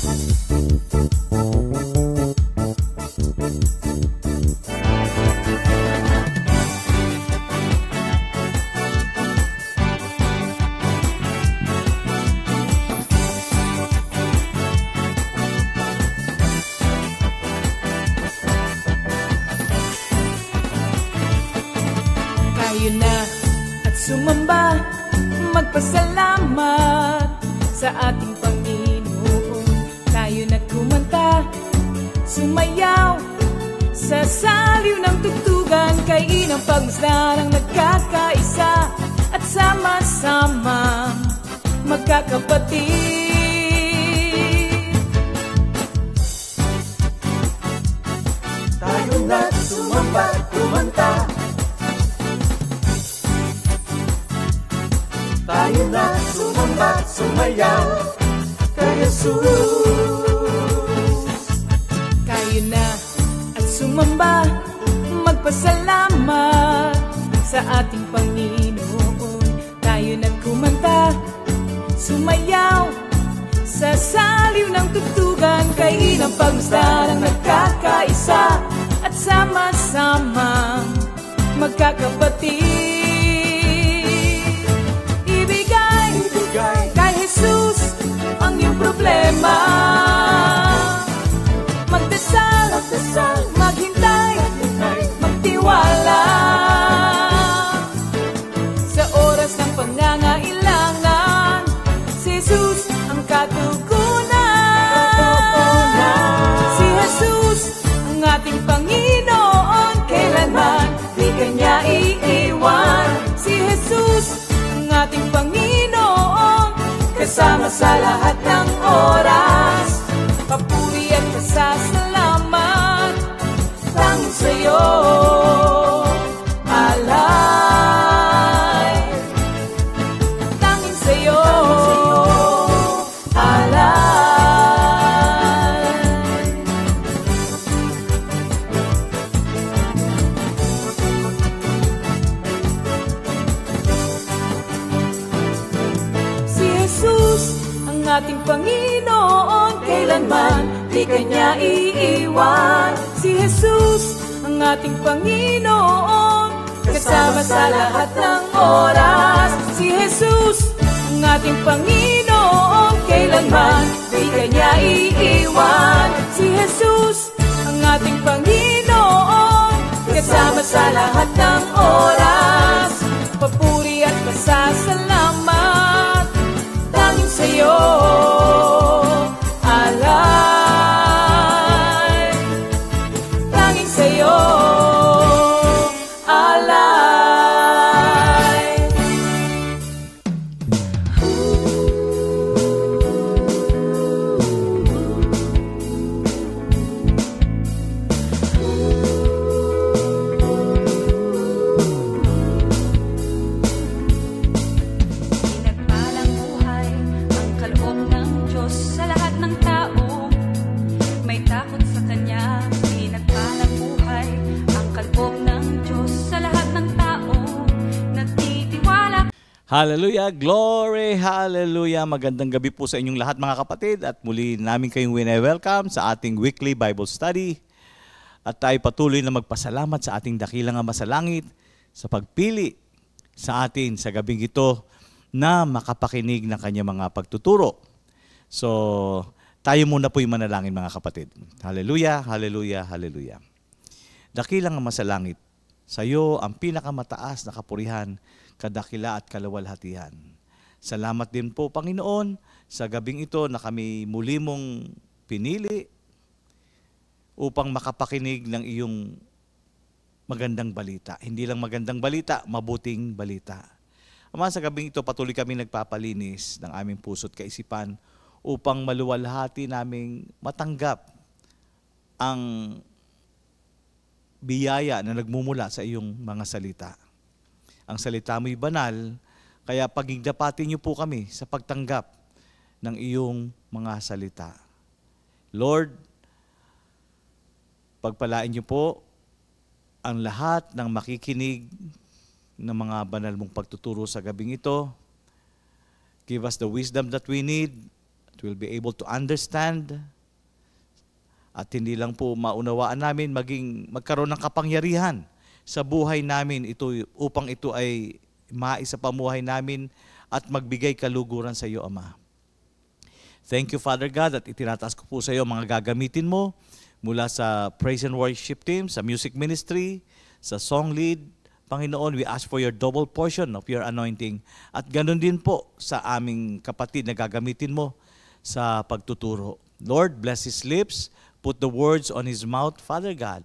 Tayo na at sumamba, magpasalamat sa ating Panginoon. Tayo na kumanta, sumayaw sa saliw ng tugtugan, kay inang pagmasdan ang nagkakaisa at sama-sama magkakapatid. Tayo na sumamba, kumanta. Tayo na sumamba, sumayaw kay Jesus. Tayo na at sumamba, magpasalamat sa ating Panginoon. Tayo na kumanta, sumayaw sa saliw ng tugtugan, kay inang pagmasdan ang nagkakaisa at sama-sama magkakapatid. Kay Jesus ang iyong problema, magdasal, maghintay, magtiwala. Sa oras ng pangangailangan, si Jesus ang katugunan. Si Jesus ang ating Panginoon, kailanman di kanya iiwan. Si Jesus ang ating Panginoon, kasama sa lahat ng oras. Papuri at pasasalamat tanging sa'yo, alay. Tanging sa'yo, alay. Si Jesus ang ating Panginoon, kailanman di kanya iiwan. Si Jesus ang ating Panginoon, kasama sa lahat ng oras. Si Jesus ang ating Panginoon, kailanman di kanya iiwan. Si Jesus ang ating Panginoon, kasama sa lahat ng oras. Papuri at pasasalamat tanging sa'yo, alay. Tanging sa'yo, alay. Pinagpalang buhay ang kaloob ng Diyos sa lahat ng tao. May takot sa Kanya. Pinagpalang buhay ang kaloob ng Diyos sa lahat ng tao. Nagtitiwala. Hallelujah, glory, hallelujah. Magandang gabi po sa inyong lahat mga kapatid at muli namin kayong welcome sa ating weekly Bible study. At tayo patuloy na magpasalamat sa ating dakilang Ama sa langit sa pagpili sa atin sa gabing ito na makapakinig ng kanyang mga pagtuturo. So, tayo muna po yung manalangin mga kapatid. Hallelujah, hallelujah, hallelujah. Dakilang Ama sa langit, sa iyo ang pinakamataas na kapurihan, kadakila at kalawalhatian. Salamat din po, Panginoon, sa gabing ito na kami muli mong pinili upang makapakinig ng iyong magandang balita. Hindi lang magandang balita, mabuting balita. Ama, sa gabing ito patuloy kami nagpapalinis ng aming puso't kaisipan upang maluwalhati naming matanggap ang biyaya na nagmumula sa iyong mga salita. Ang salita mo'y banal, kaya pagigdapatin niyo po kami sa pagtanggap ng iyong mga salita. Lord, pagpalain niyo po ang lahat ng makikinig ng mga banal mong pagtuturo sa gabing ito. Give us the wisdom that we need that we'll be able to understand at hindi lang po maunawaan namin, magkaroon ng kapangyarihan sa buhay namin ito, upang ito ay maisa pamuhay namin at magbigay kaluguran sa iyo, Ama. Thank you, Father God, at itinataas ko po sa iyo mga gagamitin mo mula sa praise and worship team, sa music ministry, sa song lead. Panginoon, we ask for your double portion of your anointing. At ganun din po sa aming kapatid na gagamitin mo sa pagtuturo. Lord, bless his lips, put the words on his mouth, Father God,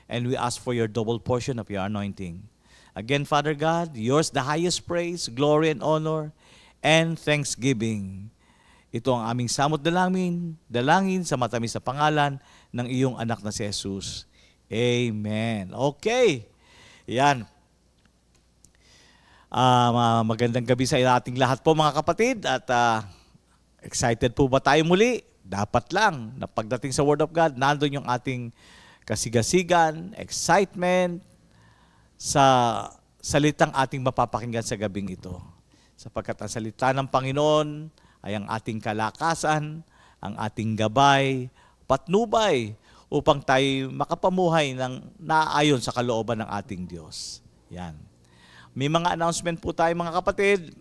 and we ask for your double portion of your anointing. Again, Father God, yours the highest praise, glory and honor, and thanksgiving. Ito ang aming samot dalangin sa matamis na pangalan ng iyong anak na si Jesus. Amen. Okay. Yan. Magandang gabi sa ating lahat po mga kapatid. At excited po ba tayo muli? Dapat lang na pagdating sa Word of God, nandun yung ating kasigasigan, excitement sa salitang ating mapapakinggan sa gabing ito. Sapagkat ang salita ng Panginoon ay ang ating kalakasan, ang ating gabay, patnubay, upang tayo makapamuhay ng naayon sa kalooban ng ating Diyos. Yan. May mga announcement po tayo mga kapatid.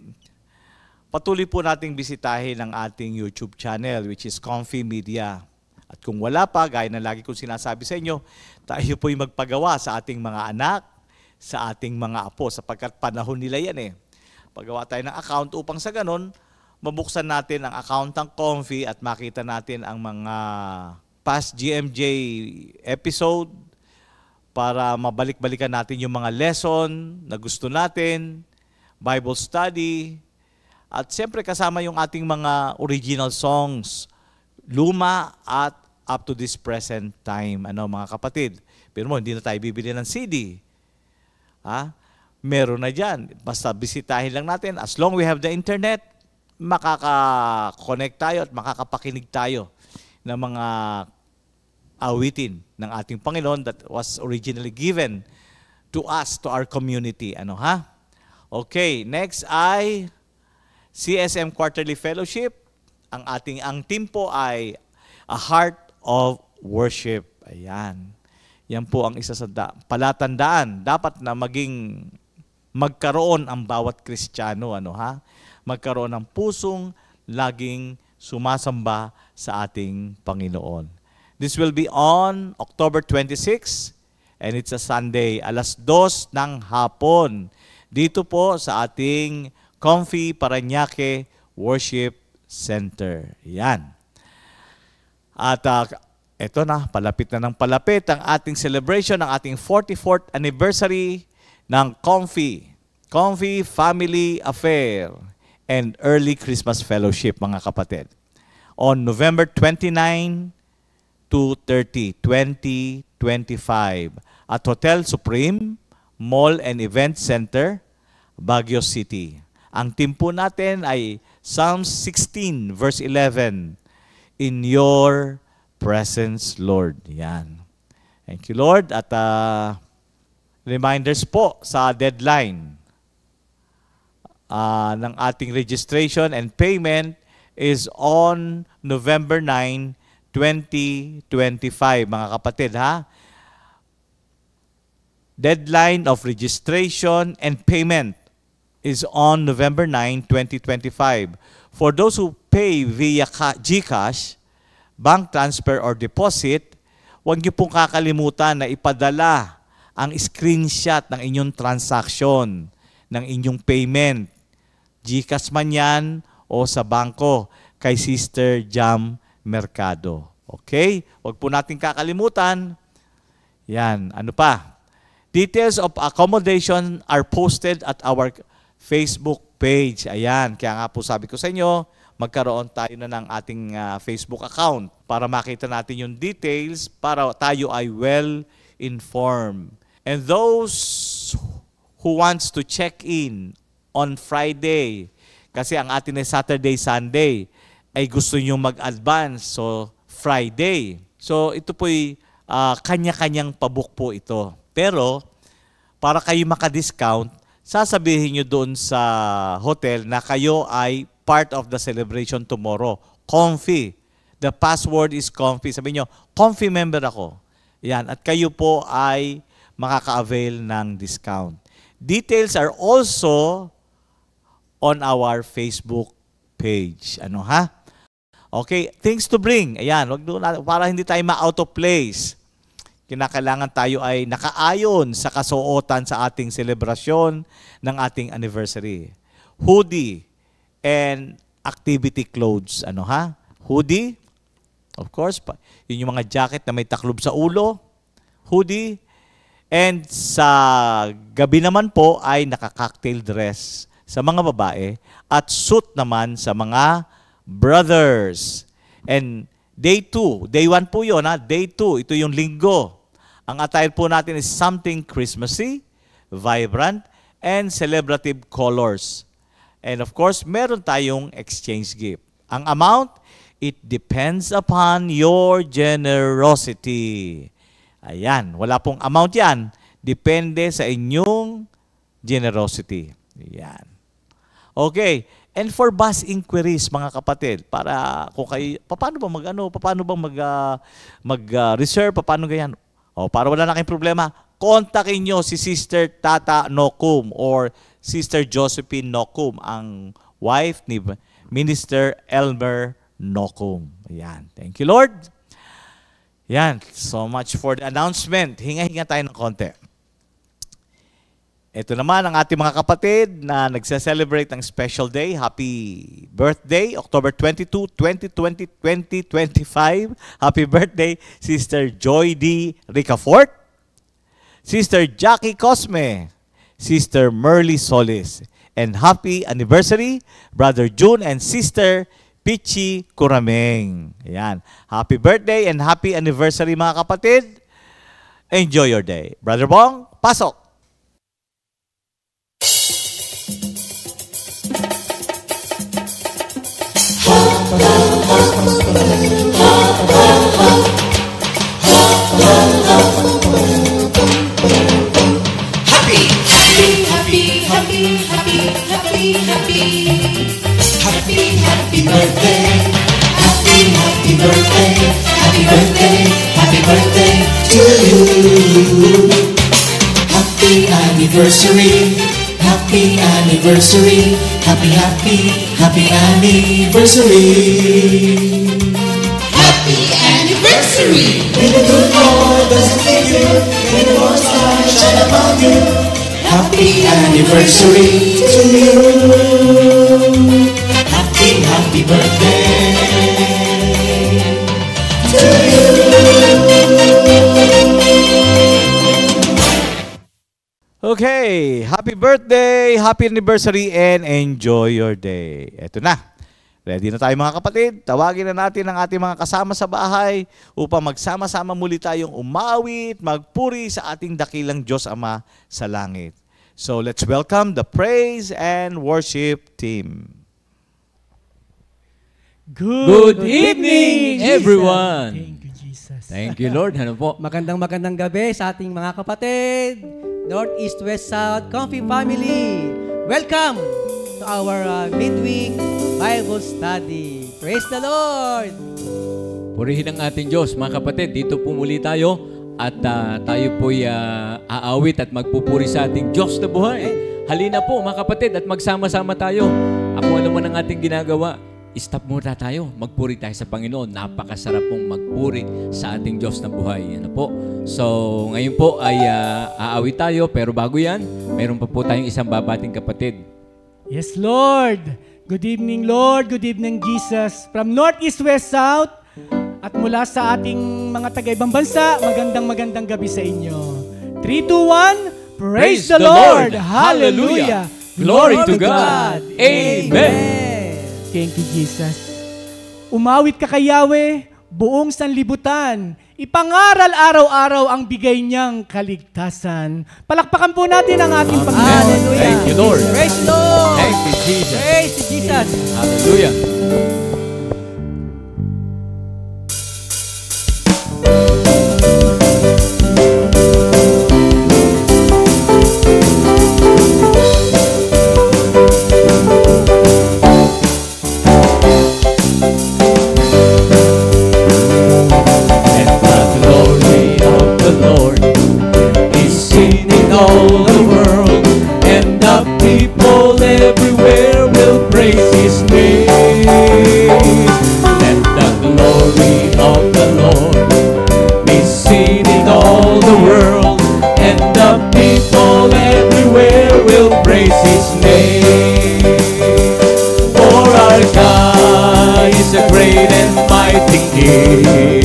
Patuloy po nating bisitahin ang ating YouTube channel, which is Comfy Media. At kung wala pa, gaya na lagi kong sinasabi sa inyo, tayo po'y magpagawa sa ating mga anak, sa ating mga apo, sapagkat panahon nila yan eh. Pagawa tayo ng account upang sa ganon, mabuksan natin ang account ng Comfy at makita natin ang mga past GMJ episode para mabalik-balikan natin yung mga lesson na gusto natin, Bible study, at siyempre kasama yung ating mga original songs, luma at up to this present time. Ano mga kapatid? Pero hindi na tayo bibili ng CD. Meron na dyan. Basta bisitahin lang natin. As long we have the internet, makaka-connect tayo at makakapakinig tayo ng mga awitin ng ating Panginoon that was originally given to us, to our community. Okay, next ay CSM Quarterly Fellowship. Ang team po ay A Heart of Worship. Ayan. Yan po ang isa sa palatandaan. Dapat na magkaroon ang bawat Kristiyano, magkaroon ng pusong laging sumasamba sa ating Panginoon. This will be on October 26 and it's a Sunday, 2:00 ng hapon. Dito po sa ating Comfy Parañaque Worship Center. Yan. At eto na, palapit na ng palapit ang ating celebration, ng ating 44th anniversary ng Comfy Family Affair and Early Christmas Fellowship, mga kapatid. On November 29 to 30, 2025 at Hotel Supreme Mall and Event Center, Baguio City. Ang team po natin ay Psalms 16 verse 11, In your presence, Lord. Yan. Thank you, Lord. At reminders po sa deadline ng ating registration and payment is on November 9, 2025, mga kapatid, Deadline of registration and payment is on November 9, 2025. For those who pay via GCash, bank transfer or deposit, huwag niyo pong kakalimutan na ipadala ang screenshot ng inyong transaction, ng inyong payment. GCash man yan o sa bangko kay Sister Jam Mercado. Okay? Huwag po natin kakalimutan. Yan. Ano pa? Details of accommodation are posted at our Facebook page. Ayan. Kaya nga po sabi ko sa inyo, magkaroon tayo na ng ating Facebook account para makita natin yung details para tayo ay well-informed. And those who wants to check in on Friday, kasi ang atin ay Saturday, Sunday, ay gusto nyo mag-advance. So, Friday. So, ito po'y kanya-kanyang pabook po ito. Pero, para kayo maka-discount, sasabihin nyo doon sa hotel na kayo ay part of the celebration tomorrow Comfy. The password is comfy. Sabi nyo, comfy member ako. Yan. At kayo po ay makaka-avail ng discount. Details are also on our Facebook page. Ano ha? Okay, things to bring. Ayan, wag doon para hindi tayo ma-out of place. Kinakailangan tayo ay nakaayon sa kasuotan sa ating selebrasyon ng ating anniversary. Hoodie and activity clothes. Ano ha? Hoodie, of course, yun yung mga jacket na may taklob sa ulo. Hoodie. And sa gabi naman po ay naka-cocktail dress sa mga babae at suit naman sa mga brothers. And day 2, day 1 po yun, ha? Day 2, ito yung linggo. Ang attire po natin is something Christmassy, vibrant, and celebrative colors. And of course, meron tayong exchange gift. Ang amount, it depends upon your generosity. Ayan, wala pong amount yan. Depende sa inyong generosity. Ayan. Okay. And for bus inquiries, mga kapatid, para kung kayo, paano ba mag-reserve, paano ganyan? O, para wala na kayong problema, kontakin nyo si Sister Tata Nocum or Sister Josephine Nocum, ang wife ni Minister Elmer Nocum. Ayan. Thank you, Lord. Yan, so much for the announcement. Hinga-hinga tayo ng konti. Ito naman ang ating mga kapatid na nagse-celebrate ng special day. Happy birthday, October 22, 2020, 2025. Happy birthday, Sister Joy D. Ricafort, Sister Jackie Cosme, Sister Merly Solis. And happy anniversary, Brother June and Sister Pichi Kurameng. Ayan. Happy birthday and happy anniversary, mga kapatid. Enjoy your day. Brother Bong, pasok. Happy, happy, happy, happy, happy, happy, happy. Happy, happy birthday, happy, happy birthday, happy birthday, happy birthday to you. Happy anniversary, happy anniversary, happy, happy, happy anniversary. Happy anniversary! May the good Lord doesn't leave you, may the Lord's light shine upon you. Happy anniversary to you. Happy birthday to you. Okay, happy birthday, happy anniversary, and enjoy your day. Ito na. Ready na tayo, mga kapatid. Tawagin na natin ang ating mga kasama sa bahay upang magsama-sama muli tayong umawit, magpuri sa ating dakilang Diyos Ama sa langit. So let's welcome the praise and worship team. Good evening, everyone. Thank you, Jesus. Thank you, Lord. Ano po? Magandang gabi sa ating mga kapatid, North, East, West, South, Comfy Family. Welcome to our midweek Bible study. Praise the Lord! Purihin ang ating Diyos, mga kapatid. Dito po muli tayo at tayo po'y aawit at magpupuri sa ating Diyos na buhay. Halina po, mga kapatid, at magsama-sama tayo. Kung ano man ang ating ginagawa, stop muna tayo. Magpuri tayo sa Panginoon. Napakasarap pong magpuri sa ating Diyos na buhay. Ano po? So, ngayon po ay aawit tayo. Pero bago yan, mayroon pa po tayong isang babating kapatid. Yes, Lord! Good evening, Lord. Good evening, Jesus. From North, East, West, South, at mula sa ating mga taga-ibang bansa, magandang gabi sa inyo. 3, 2, 1, praise the Lord! Hallelujah! Glory to God! Amen! Thank you, Jesus. Umawit ka kay Yahweh, buong sanlibutan. Ipangaral araw-araw ang bigay niyang kaligtasan. Palakpakan po natin ang ating Panginoon. Hallelujah. Thank you, Lord. Praise the Lord. Thank you, Jesus. Praise you, Jesus. Hallelujah. His name. Let the glory of the Lord be seen in all the world, and the people everywhere will praise His name. For our God is a great and mighty King,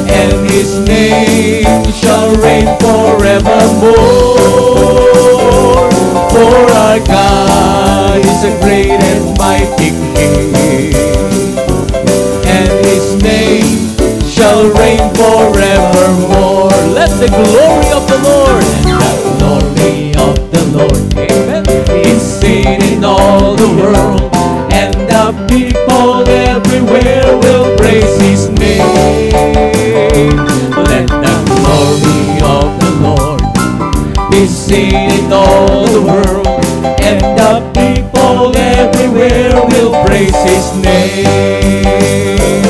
and His name shall reign forevermore. For our God is a great and mighty King, and His name shall reign forevermore. Let the glory of the Lord, amen, is seen in all the world, and the people everywhere will praise His name. Let the glory of the Lord be seen in all the world, and the people everywhere will praise His name.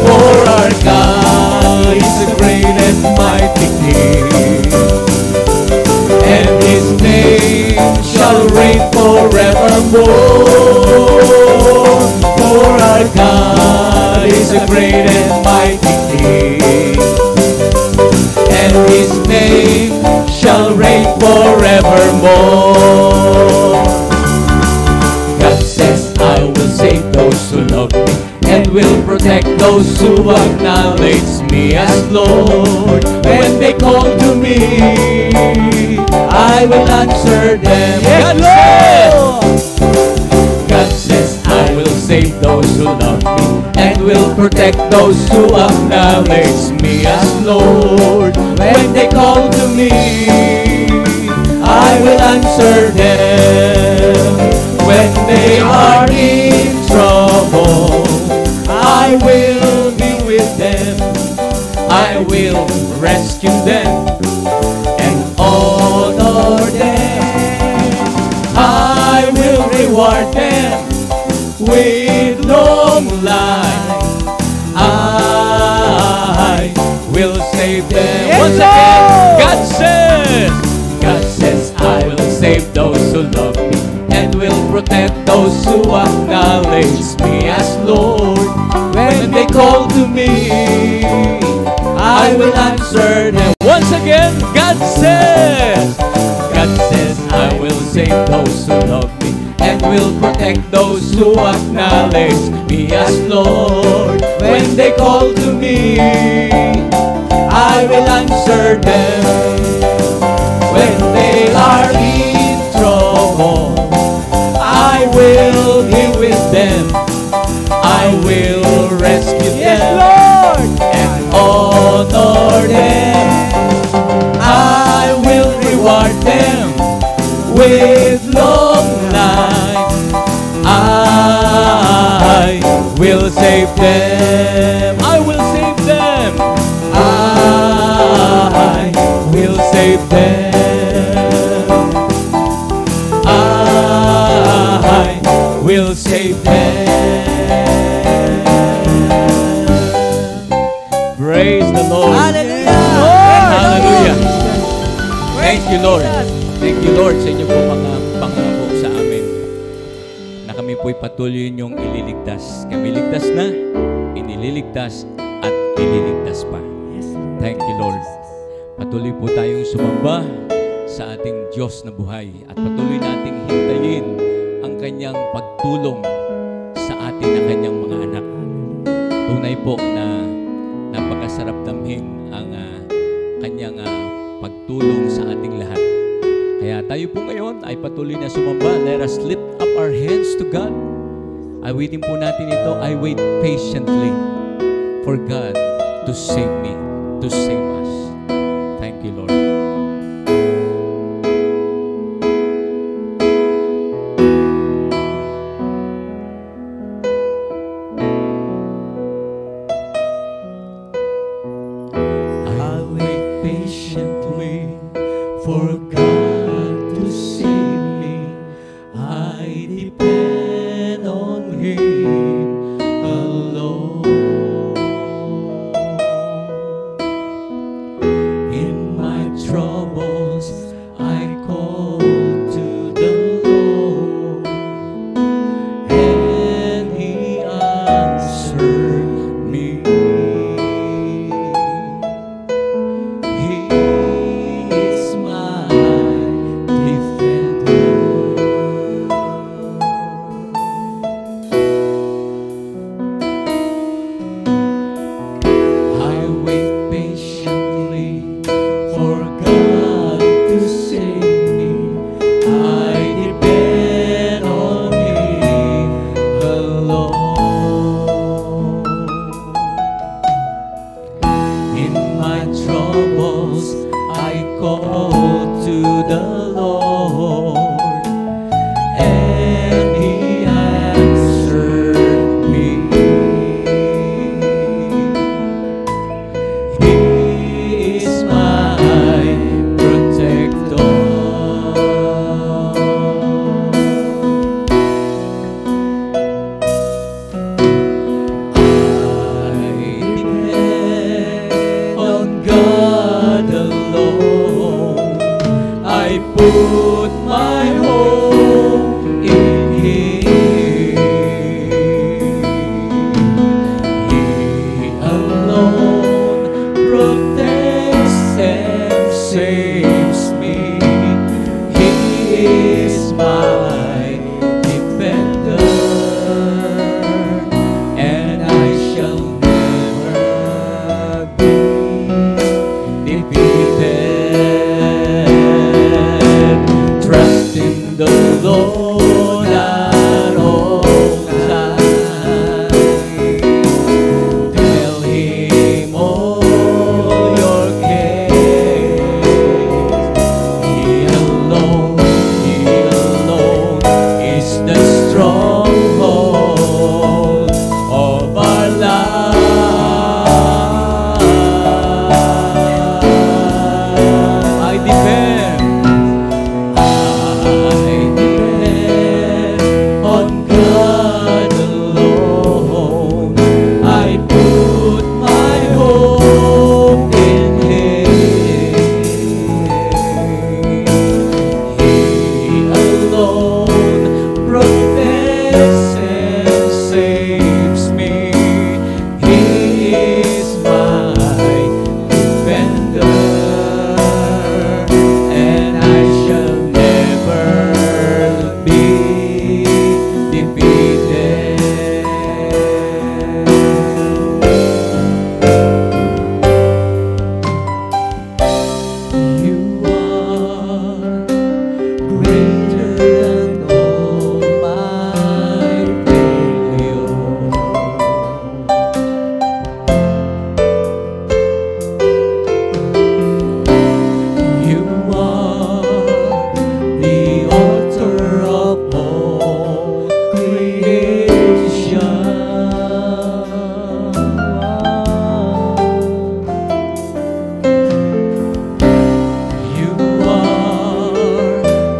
For our God is a great and mighty King, and His name shall reign forevermore. For our God is a great and mighty King, and His name shall reign forevermore. God says, I will save those who love me, and will protect those who acknowledge me as Lord. When they call to me, I will answer them. God says, I will save those who love me, and will protect those who acknowledge me as Lord. When they call to me, I will answer them. When they are in trouble, I will be with them. I will rescue them and honor them. I will reward them with long life. I will save them. Yes, Once again, God says, I will save those who love me, and will protect those who acknowledge me as Lord. When they call to me, I will answer them. Once again, God says, I will save those who love me, and will protect those who acknowledge me as Lord. When they call to me, I will answer them. When they are in trouble, I will be with them. I will rescue them, Lord, and honor them. I will reward them with long life. I will save them. I will save them. I will save them. I will save them. Praise the Lord. Hallelujah. Thank you, Lord. Thank you, Lord, sa inyo po mga pangako sa amin na kami po'y patuloy niyong ililigtas. Kami ligtas na, inililigtas, at ililigtas pa. Thank you, Lord. Patuloy po tayong sumamba sa ating Diyos na buhay, at patuloy nating hintayin ang Kanyang pagtulong sa atin na Kanyang mga anak. Tunay po na napakasarap damhin ang Kanyang pagtulong sa ating lahat. Kaya tayo po ngayon ay patuloy na sumamba. Let us lift up our hands to God. Awitin po natin ito, I wait patiently for God to save me, to save us. Thank you, Lord. I wait patiently for God to save me. I depend on Him alone. In my stronghold of our life. I depend on God alone. I put my hope in Him. He alone protects and saves me. He is my defender, and I shall never be defeated. You are greater than all my failure. You are the author of all creation. You are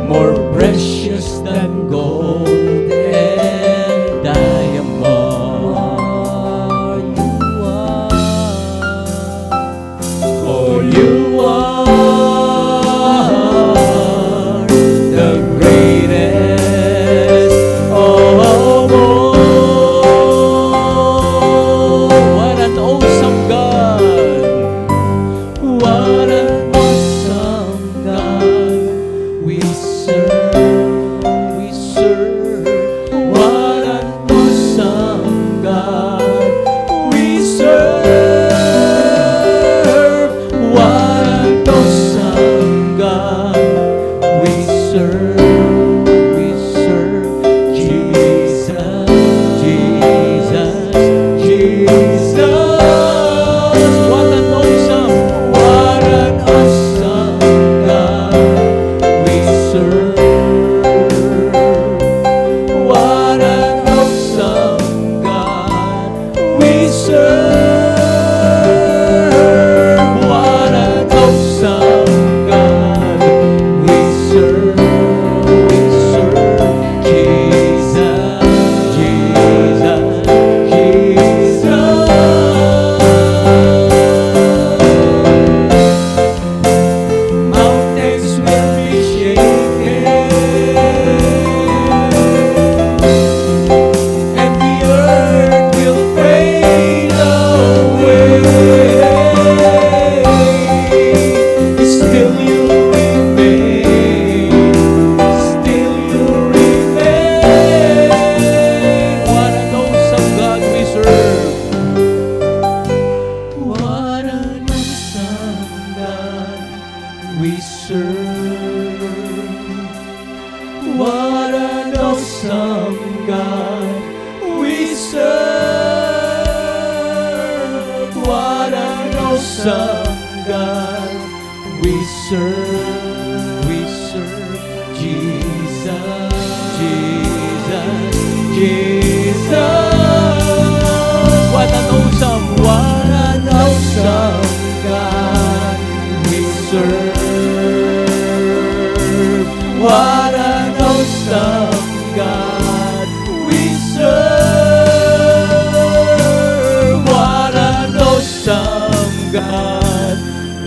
more precious than gold and diamond. Oh, you are the greatest of all. What an awesome God! What an awesome God we serve, we serve. What an awesome God we serve. What an awesome God we serve, we serve. Jesus, Jesus, Jesus. What an awesome God we serve. What an awesome God we serve. What an awesome God we serve. We serve Jesus, Jesus, Jesus. Mountains will be shaken, and the earth will fade away. Still you remain, still you remain. What an awesome God we serve. What an awesome God we serve. What an awesome God we serve. What an awesome God we serve. We serve Jesus, Jesus, Jesus. What an awesome God we serve. What an awesome God we serve. What an awesome God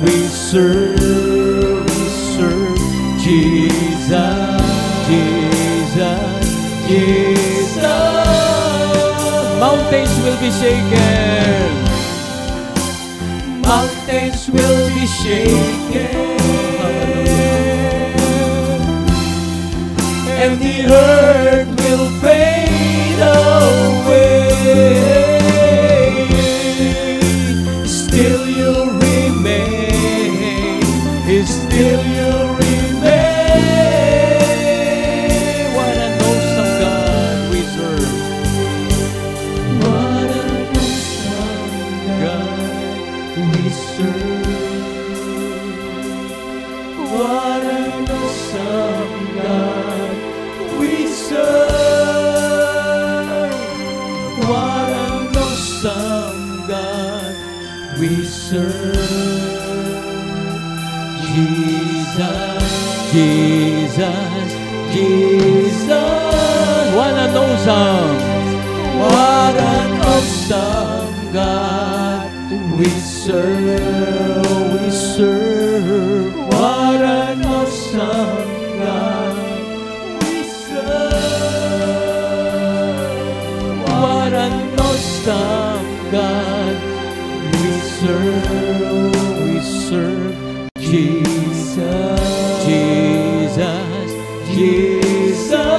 we serve. We serve Jesus, Jesus, Jesus. Mountains will be shaken. Mountains will be shaken, and the earth will fade away. Still you remain, still you remain. What an awesome God we serve. What an awesome God we serve. What an awesome God we serve. serve. Jesus, Jesus, Jesus. What an awesome, what an awesome God we serve, we serve. What an awesome God we serve. What an awesome God we serve, we serve. Jesus, Jesus, Jesus.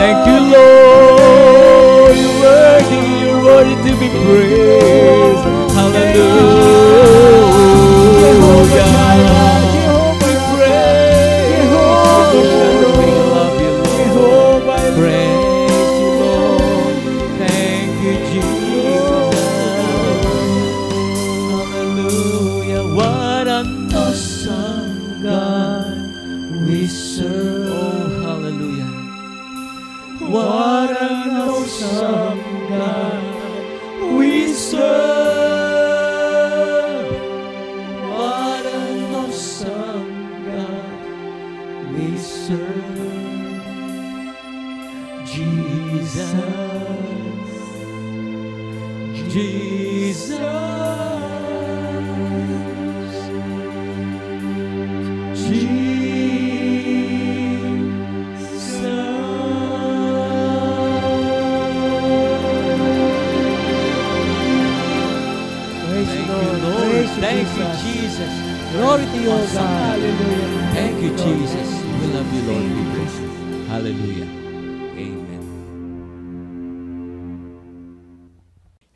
Thank you, Lord. You're worthy to be praised. Hallelujah. We praise you. We love you, Lord. Praise you, Lord. Thank you, Jesus. Hallelujah. What an awesome God we serve. Oh, hallelujah. What an awesome God we serve. What an awesome God we serve. Jesus, Jesus, Thank you, Jesus. Glory to you, O Awesome. God. Hallelujah. Thank you, Jesus. We love you, Lord. We praise you. Hallelujah. Amen.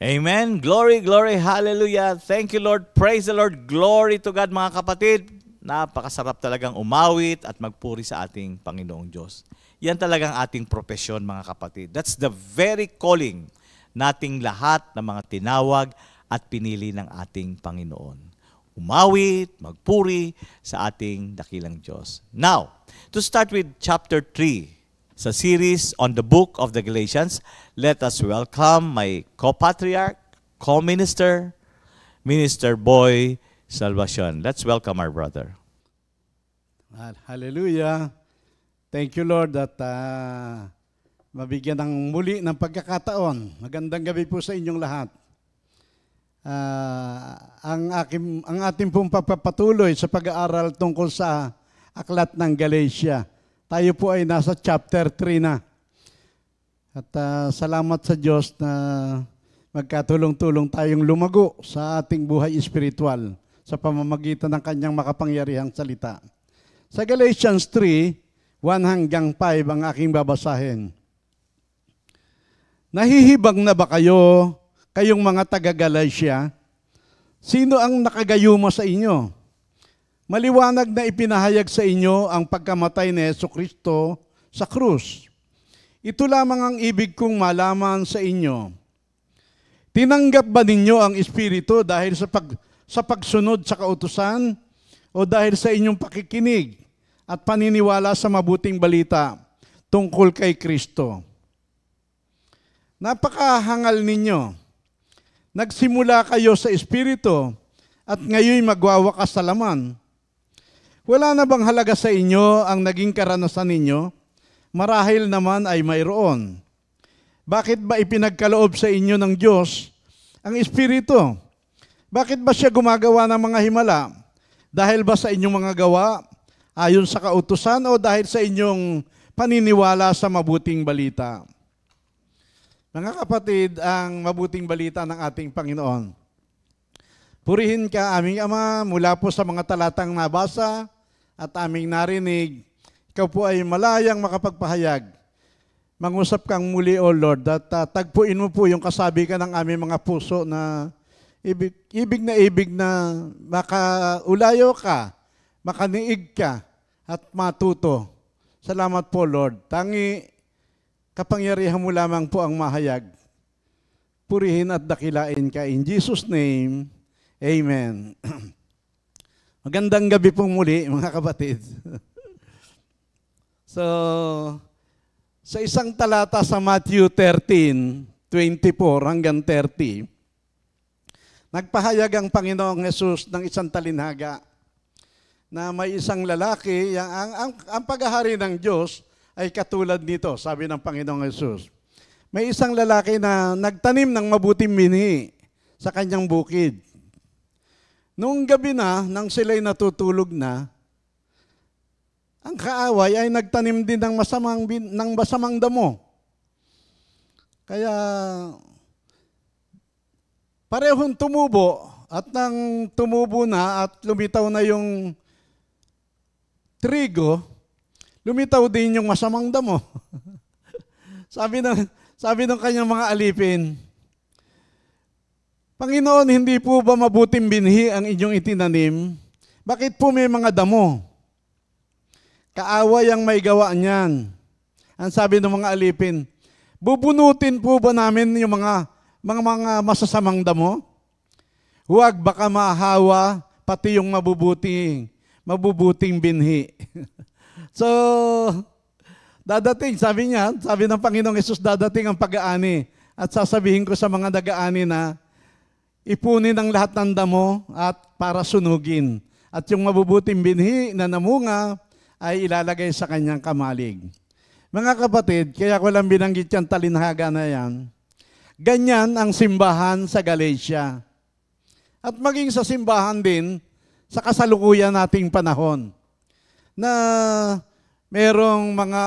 Amen. Glory, glory, hallelujah. Thank you, Lord. Praise the Lord. Glory to God, mga kapatid. Napakasarap talagang umawit at magpuri sa ating Panginoong Diyos. Yan talagang ating propesyon, mga kapatid. That's the very calling nating lahat ng mga tinawag at pinili ng ating Panginoon. Umawit, magpuri sa ating dakilang Diyos. Now, to start with chapter 3, sa series on the book of the Galatians, let us welcome my co-patriarch, co-minister, Minister Boy Salvacion. Let's welcome our brother. Hallelujah. Thank you, Lord, that mabigyan ng muli ng pagkakataon. Magandang gabi po sa inyong lahat. Ang ating pong pagpapatuloy sa pag-aaral tungkol sa Aklat ng Galatia. Tayo po ay nasa chapter 3 na. At salamat sa Diyos na magkatulong-tulong tayong lumago sa ating buhay espiritual sa pamamagitan ng kanyang makapangyarihang salita. Sa Galatians 3, 1 hanggang 5 ang aking babasahin. Nahihibang na ba kayo, kayong mga taga-Galatia? Sino ang nakagayuma sa inyo? Maliwanag na ipinahayag sa inyo ang pagkamatay ni Jesucristo sa krus. Ito lamang ang ibig kong malaman sa inyo. Tinanggap ba ninyo ang Espiritu dahil sa pagsunod sa kautusan o dahil sa inyong pakikinig at paniniwala sa mabuting balita tungkol kay Kristo? Napakahangal ninyo. Nagsimula kayo sa Espiritu at ngayon magwawakas sa laman. Wala na bang halaga sa inyo ang naging karanasan ninyo? Marahil naman ay mayroon. Bakit ba ipinagkaloob sa inyo ng Diyos ang Espiritu? Bakit ba siya gumagawa ng mga himala? Dahil ba sa inyong mga gawa ayon sa kautusan o dahil sa inyong paniniwala sa mabuting balita? Mga kapatid, ang mabuting balita ng ating Panginoon. Purihin ka, aming Ama, mula po sa mga talatang nabasa at aming narinig. Ikaw po ay malayang makapagpahayag. Mangusap kang muli, O Lord, at tagpuin mo po yung kasabi ka ng aming mga puso na ibig na makaulayo ka, makaniig ka at matuto. Salamat po, Lord. Tangi kapangyarihan mo lamang po ang mahayag. Purihin at dakilain ka. In Jesus' name, Amen. Magandang gabi pong muli, mga kapatid. So, sa isang talata sa Matthew 13:24 hanggang 30, nagpahayag ang Panginoong Hesus ng isang talinhaga na may isang lalaki, ang paghahari ng Diyos ay katulad nito, sabi ng Panginoong Hesus. May isang lalaki na nagtanim ng mabuting binhi sa kanyang bukid. Noong gabi na, nang sila'y natutulog na, ang kaaway ay nagtanim din ng masamang damo. Kaya parehong tumubo at nang tumubo na at lumitaw na yung trigo, lumitaw din yung masamang damo. Sabi ng kanyang mga alipin, Panginoon, hindi po ba mabuting binhi ang inyong itinanim? Bakit po may mga damo? Kaaway ang may gawa niyan. Ang sabi ng mga alipin, bubunutin po ba namin yung mga masasamang damo? Huwag, baka mahawa pati yung mabubuting binhi. So, dadating, sabi ng Panginoong Hesus, dadating ang pag-aani at sasabihin ko sa mga nag-aani na ipunin ang lahat ng damo at para sunugin. At yung mabubuting binhi na namunga ay ilalagay sa kanyang kamalig. Mga kapatid, kaya ko lang binanggit yung talinhaga na yan. Ganyan ang simbahan sa Galatia. At maging sa simbahan din sa kasalukuyan nating panahon na merong mga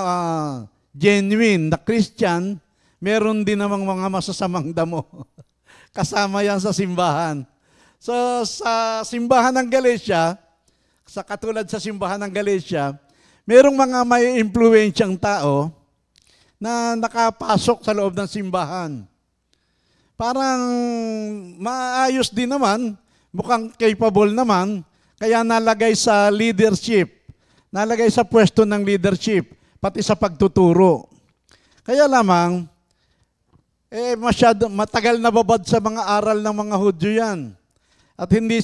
genuine na Christian, meron din namang mga masasamang damo. Kasama yan sa simbahan. So sa simbahan ng Galatia, sa katulad sa simbahan ng Galatia, merong mga may impluwensyang tao na nakapasok sa loob ng simbahan. Parang maayos din naman, mukhang capable naman, kaya nalagay sa leadership, nalagay sa pwesto ng leadership, pati sa pagtuturo. Kaya lamang, matagal na babad sa mga aral ng mga Hudyo yan. At hindi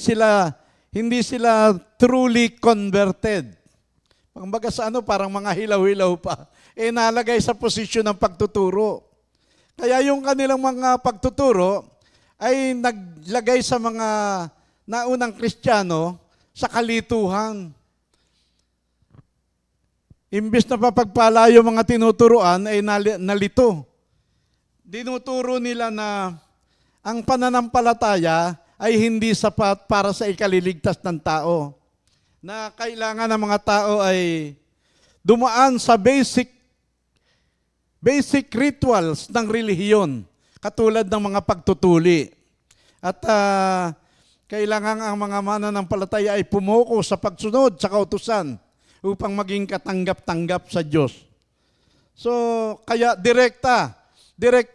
sila truly converted. Kumbaga sa parang mga hilaw-hilaw pa. Nalagay sa posisyon ng pagtuturo. Kaya yung kanilang mga pagtuturo ay naglagay sa mga naunang Kristiyano sa kalituhan. Imbes na papagpala yung mga tinuturuan ay nalito. Dinuturo nila na ang pananampalataya ay hindi sapat para sa ikaliligtas ng tao. Na kailangan ng mga tao ay dumaan sa basic rituals ng relihiyon, katulad ng mga pagtutuli. At kailangan ang mga mananampalataya ay pumuko sa pagsunod sa kautusan upang maging katanggap-tanggap sa Diyos. So, kaya direkta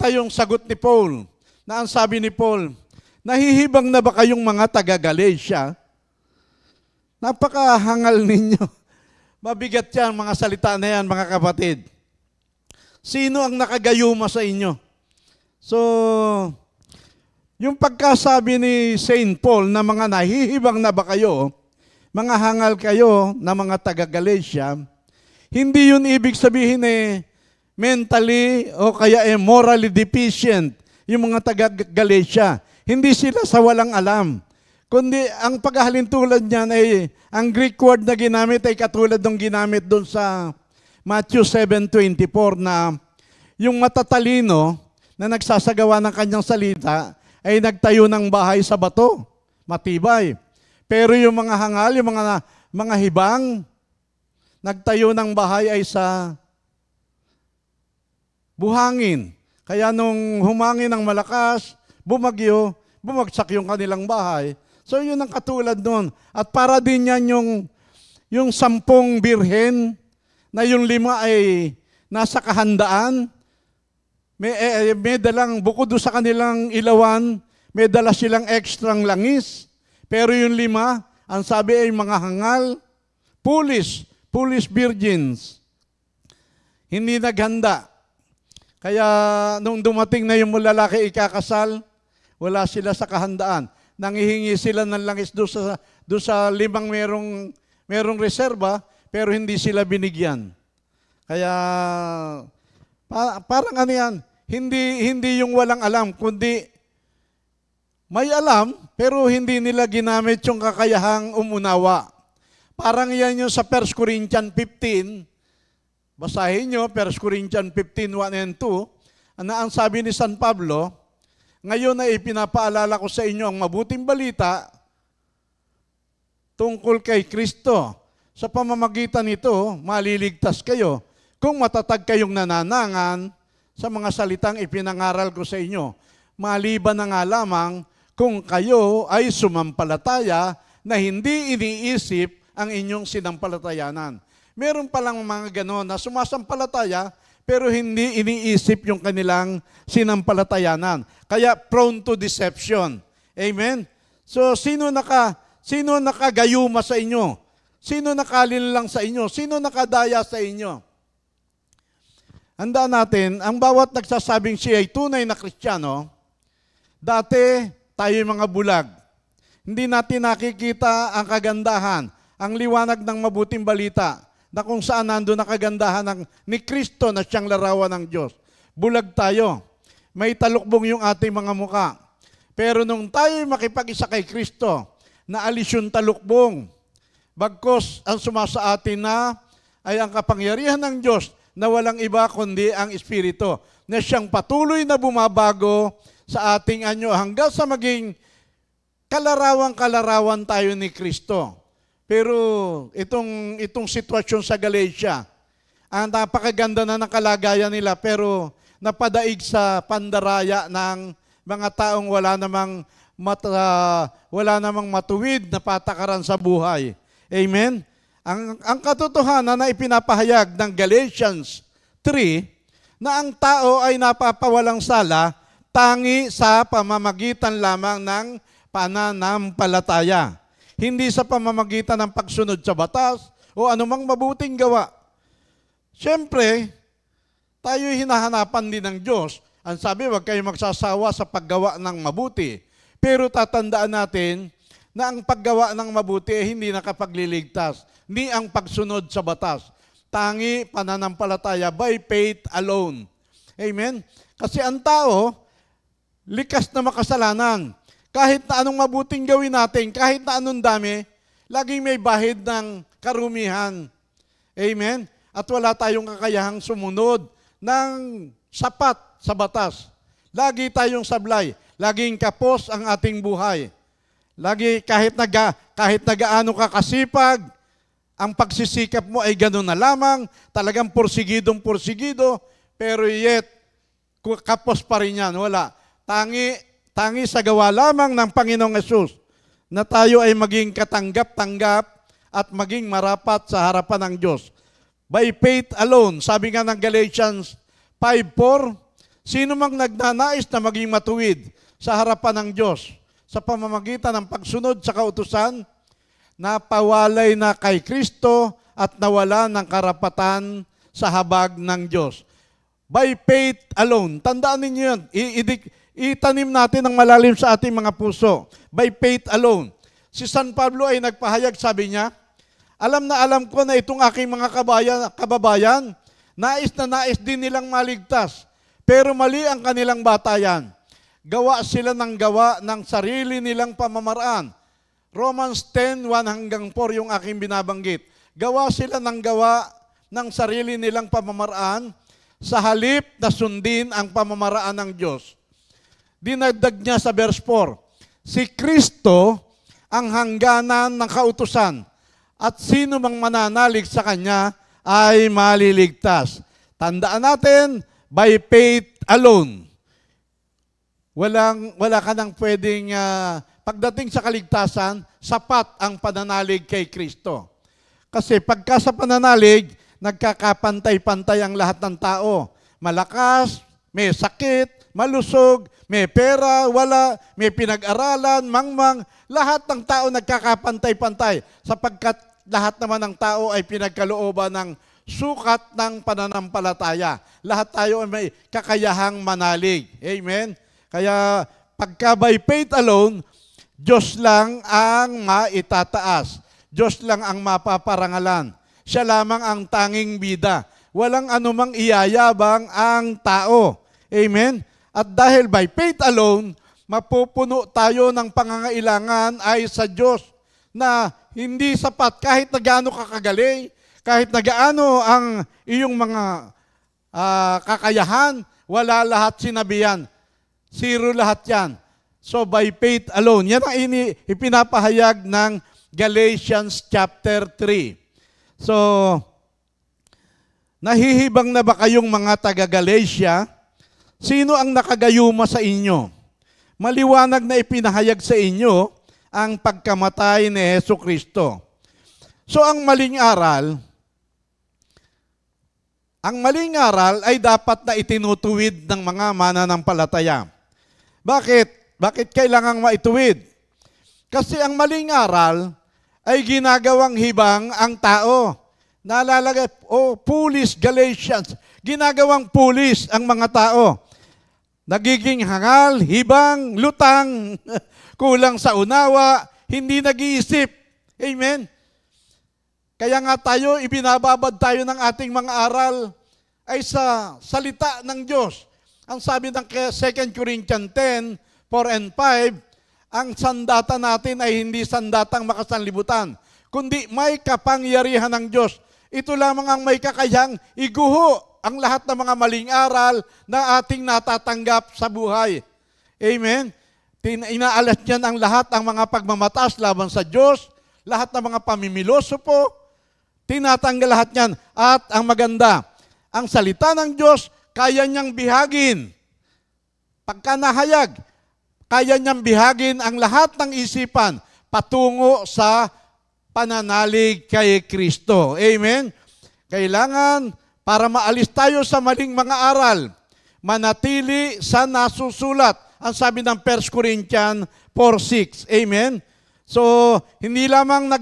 yung sagot ni Paul, na ang sabi ni Paul, nahihibang na ba kayong mga taga-Galatia? Napakahangal ninyo. Mabigat yan, mga salita na yan, mga kapatid. Sino ang nakagayuma sa inyo? So, yung pagkasabi ni Saint Paul na mga nahihibang na ba kayo, mga hangal kayo na mga taga-Galatia, hindi yun ibig sabihin mentally o kaya morally deficient yung mga taga-Galatia. Hindi sila sa walang alam. Kundi ang paghahalintulad niyan ay, ang Greek word na ginamit ay katulad ng ginamit doon sa Matthew 7:24 na yung matatalino na nagsasagawa ng kanyang salita ay nagtayo ng bahay sa bato, matibay. Pero yung mga hangal, yung mga hibang, nagtayo ng bahay ay sa buhangin. Kaya nung humangin ng malakas, bumagyo, bumagsak yung kanilang bahay. So yun ang katulad nun. At para din yan yung 10 birhen, na yung 5 ay nasa kahandaan, may dalang, bukod sa kanilang ilawan, may dala silang ekstrang langis. Pero yung 5, ang sabi ay mga hangal, foolish virgins. Hindi naghanda. Kaya nung dumating na yung lalaki ikakasal, wala sila sa kahandaan. Nangihingi sila ng langis doon sa 5 merong reserba, pero hindi sila binigyan. Kaya parang ano yan, hindi yung walang alam, kundi may alam, pero hindi nila ginamit yung kakayahang umunawa. Parang yan yung sa 1 Corinthians 15, basahin nyo, 1 Corinthians 15, 1 and 2, na ang sabi ni San Pablo, ngayon na ipinapaalala ko sa inyo ang mabuting balita tungkol kay Kristo. Sa pamamagitan nito, maliligtas kayo kung matatag kayong nananangan sa mga salitang ipinangaral ko sa inyo. Maliban na nga lamang kung kayo ay sumampalataya na hindi iniisip ang inyong sinampalatayanan. Meron palang mga gano'n na sumasampalataya pero hindi iniisip yung kanilang sinampalatayanan. Kaya prone to deception. Amen? So, sino nakagayuma sa inyo? Sino nakalinlang sa inyo? Sino nakadaya sa inyo? Handaan natin, ang bawat nagsasabing siya ay tunay na Kristiyano, dati tayo mga bulag. Hindi natin nakikita ang kagandahan, ang liwanag ng mabuting balita, na kung saan nandun na kagandahan ni Kristo na siyang larawan ng Diyos. Bulag tayo. May talukbong yung ating mga muka. Pero nung tayo makipag-isa kay Kristo, naalis yung talukbong. Bagkos ang sumasa atin na ay ang kapangyarihan ng Diyos na walang iba kundi ang Espiritu, na siyang patuloy na bumabago sa ating anyo hanggang sa maging kalarawan tayo ni Kristo. Pero itong sitwasyon sa Galatia, ang napakaganda na ng kalagayan nila pero napadaig sa pandaraya ng mga taong wala namang matuwid na patakaran sa buhay. Amen? Ang katotohanan na ipinapahayag ng Galatians 3 na ang tao ay napapawalang sala tangi sa pamamagitan lamang ng pananampalataya. Hindi sa pamamagitan ng pagsunod sa batas o anumang mabuting gawa. Siyempre, tayo hinahanapan din ng Diyos. Ang sabi, huwag kayo magsasawa sa paggawa ng mabuti. Pero tatandaan natin na ang paggawa ng mabuti ay hindi nakapagliligtas. Hindi ang pagsunod sa batas. Tangi pananampalataya by faith alone. Amen? Kasi ang tao, likas na makasalanan. Kahit na anong mabuting gawin natin, kahit na anong dami, laging may bahid ng karumihan. Amen? At wala tayong kakayahang sumunod ng sapat sa batas. Lagi tayong sablay. Laging kapos ang ating buhay. Lagi kahit nagaano ka kasipag, ang pagsisikap mo ay gano'n na lamang, talagang porsigido, pero yet, kapos pa rin yan. Wala. Tangi sa gawa lamang ng Panginoong Hesus na tayo ay maging katanggap-tanggap at maging marapat sa harapan ng Diyos. By faith alone, sabi nga ng Galatians 5:4, sino mang nagnanais na maging matuwid sa harapan ng Diyos sa pamamagitan ng pagsunod sa kautusan, napawalay na kay Kristo at nawala ng karapatan sa habag ng Diyos. By faith alone. Tandaan ninyo yun. Itanim natin ng malalim sa ating mga puso. By faith alone. Si San Pablo ay nagpahayag, sabi niya, alam na alam ko na itong aking mga kababayan, nais na nais din nilang maligtas, pero mali ang kanilang batayan. Gawa sila ng gawa ng sarili nilang pamamaraan. Romans 10:1-4 yung aking binabanggit. Gawa sila ng gawa ng sarili nilang pamamaraan sa halip na sundin ang pamamaraan ng Diyos. Dinagdag niya sa verse 4, si Kristo ang hangganan ng kautusan at sino mang mananalig sa Kanya ay maliligtas. Tandaan natin, by faith alone. Wala ka nang pwedeng, pagdating sa kaligtasan, sapat ang pananalig kay Kristo. Kasi pagka sa pananalig, nagkakapantay-pantay ang lahat ng tao. Malakas, may sakit, malusog, may pera, wala, may pinag-aralan, mangmang, lahat ng tao nagkakapantay-pantay sapagkat lahat naman ng tao ay pinagkalooban ng sukat ng pananampalataya. Lahat tayo ay may kakayahang manalig. Amen? Kaya pagka by faith alone, Diyos lang ang maitataas. Diyos lang ang mapaparangalan. Siya lamang ang tanging bida. Walang anumang iyayabang ang tao. Amen? At dahil by faith alone, mapupuno tayo ng pangangailangan ay sa Diyos na hindi sapat kahit na gaano ka kagaling, kahit na gaano ang iyong mga kakayahan, wala lahat sinabihan. Zero lahat yan. So by faith alone. Yan ang ipinapahayag ng Galatians chapter 3. So, nahihibang na ba kayong mga taga-Galatia? Sino ang nakagayuma sa inyo? Maliwanag na ipinahayag sa inyo ang pagkamatay ni Hesukristo. So ang maling aral ay dapat na itinutuwid ng mga mananampalataya. Bakit? Bakit kailangang maituwid? Kasi ang maling aral ay ginagawang hibang ang tao. Nalalagay, foolish Galatians. Ginagawang foolish ang mga tao. Nagiging hangal, hibang, lutang, kulang sa unawa, hindi nag-iisip. Amen? Kaya nga tayo, ibinababad tayo ng ating mga aral ay sa salita ng Diyos. Ang sabi ng 2 Corinthians 10, 4 and 5, ang sandata natin ay hindi sandatang makasanlibutan, kundi may kapangyarihan ng Diyos. Ito lamang ang may kakayang iguho ang lahat ng mga maling aral na ating natatanggap sa buhay. Amen? Inaalas niyan ang lahat ng mga pagmamataas laban sa Diyos, lahat ng mga pamimiloso po, tinatanggal lahat niyan. At ang maganda, ang salita ng Diyos, kaya niyang bihagin. Pagka nahayag, kaya niyang bihagin ang lahat ng isipan patungo sa pananalig kay Kristo. Amen? Kailangan, para maalis tayo sa maling mga aral, manatili sa nasusulat. Ang sabi ng 1 Corinthians 4:6. Amen? So, hindi lamang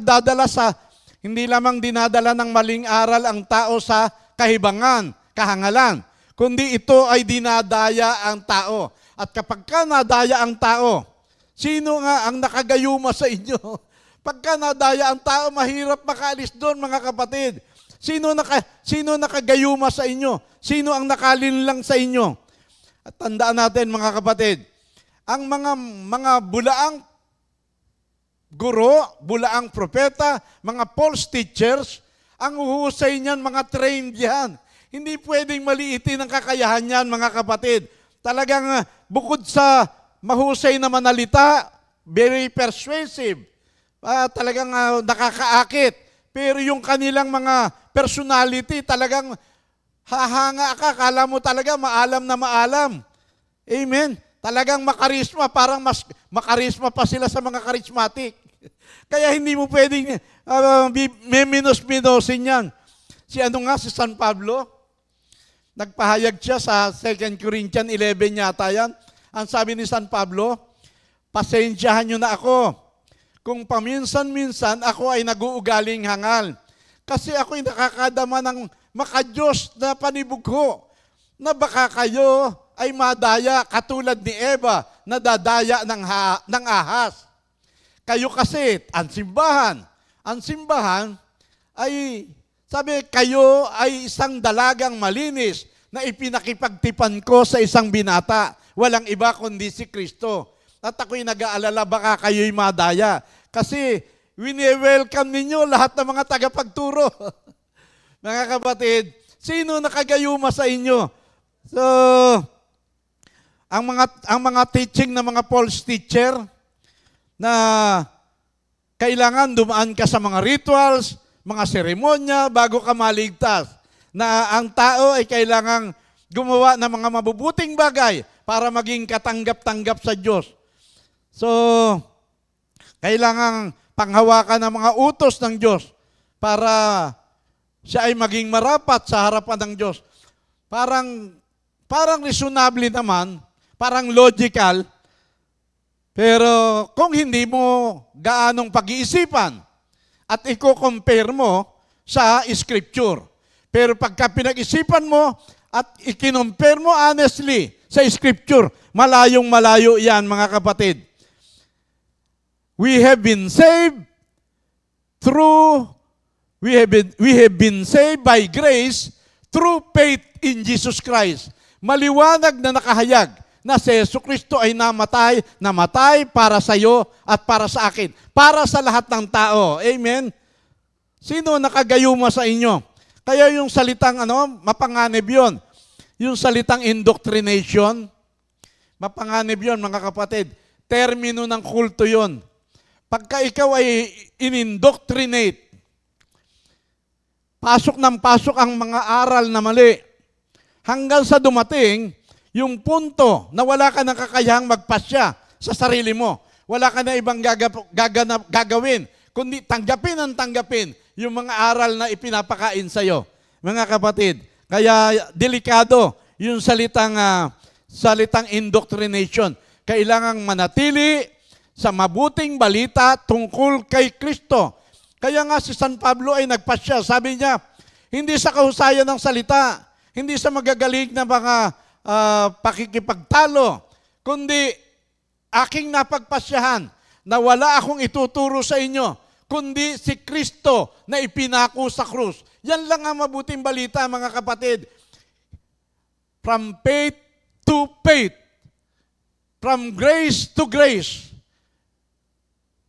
dinadala ng maling aral ang tao sa kahibangan, kahangalan, kundi ito ay dinadaya ang tao. At kapag ka nadaya ang tao, sino nga ang nakagayuma sa inyo? Pagka nadaya ang tao, mahirap makaalis doon, mga kapatid. Sino nakagayuma sa inyo? Sino ang nakalinlang sa inyo? At tandaan natin, mga kapatid, ang mga bulaang guro, bulaang propeta, mga false teachers, ang uhusay niyan, mga trained yan. Hindi pwedeng maliitin ang kakayahan niyan, mga kapatid. Talagang bukod sa mahusay na manalita, very persuasive, talagang nakakaakit. Pero yung kanilang mga personality, talagang hahanga ka, kala mo talaga maalam na maalam. Amen? Talagang makarisma, parang mas makarisma pa sila sa mga charismatic. Kaya hindi mo pwedeng minus-minusin yan. Si San Pablo, nagpahayag siya sa 2 Corinthians 11 yata yan. Ang sabi ni San Pablo, pasensyahan nyo na ako kung paminsan-minsan ako ay nag-uugaling hangal. Kasi ako'y nakakadama ng makadiyos na panibugho na baka kayo ay madaya katulad ni Eva na dadaya ng ahas. Kayo kasi, ang simbahan ay, sabi, kayo ay isang dalagang malinis na ipinakipagtipan ko sa isang binata. Walang iba kundi si Kristo. At ako'y nag-aalala, baka kayo'y madaya. Kasi, wini-welcome ninyo lahat ng mga tagapagturo. Mga kapatid, sino nakagayuma sa inyo? So, ang mga teaching ng mga false teacher na kailangan dumaan ka sa mga rituals, mga seremonya bago ka maligtas. Na ang tao ay kailangang gumawa ng mga mabubuting bagay para maging katanggap-tanggap sa Diyos. So, kailangang panghawakan ng mga utos ng Diyos para siya ay maging marapat sa harapan ng Diyos. Parang reasonable naman, parang logical, pero kung hindi mo gaanong pag-iisipan at i-compare mo sa Scripture. Pero pagka pinag-isipan mo at i-compare mo honestly sa Scripture, malayong-malayo yan, mga kapatid. We have been saved by grace through faith in Jesus Christ. Maliwanag na nakahayag na si Jesucristo ay namatay para sa iyo at para sa akin, para sa lahat ng tao. Amen? Sino nakagayuma sa inyo? Kaya yung salitang mapanganib yun. Yung salitang indoctrination, mapanganib yun, mga kapatid. Termino ng kulto yun. Pagka ikaw ay in-indoctrinate, pasok ng pasok ang mga aral na mali, hanggang sa dumating yung punto na wala ka nang kakayahang magpasya sa sarili mo. Wala ka na ibang gagawin, kundi tanggapin yung mga aral na ipinapakain sa'yo. Mga kapatid, kaya delikado yung salitang indoctrination. Kailangang manatili sa mabuting balita tungkol kay Kristo. Kaya nga si San Pablo ay nagpasya. Sabi niya, hindi sa kahusayan ng salita, hindi sa magagaling na mga pakikipagtalo, kundi aking napagpasyahan na wala akong ituturo sa inyo, kundi si Kristo na ipinako sa krus. Yan lang ang mabuting balita, mga kapatid. From faith to faith. From grace to grace.